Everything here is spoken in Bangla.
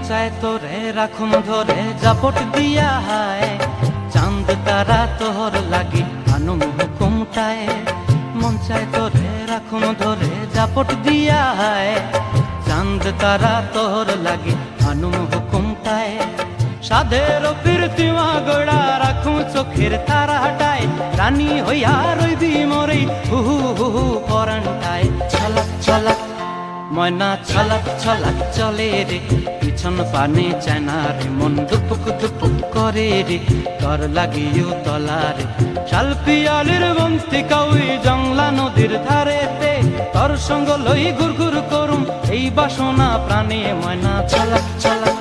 চায় তোরে রাখুন ধরে জাপট দিয়া হায়, চাঁদ তারা তোর লাগি আনুম হুকুমটায়। মন চায় তোরে রাখুন ধরে জাপট দিয়া হায়, চাঁদ তারা তোর লাগি আনুম হুকুমটায়। সাধের প্রীতিমা গোড়া রাখুন চোখের তারা হাটায়, রানী হইয়া রইবি মরে হুহু হুহু পরান্টায়। ছলাক ছলাক ময়না ছলাক ছলাক চলে রে, পিছন পানে চায় না রে, মন দুপুক দুপুক করে রে, তর লাগিও তলারে। শালপিয়ালির বন্তি কাউই জংলা নদীর ধারেতে, তর সঙ্গ লই ঘুর ঘুর করুম এই বাসনা প্রাণে। ময়না ছলাক ছলাক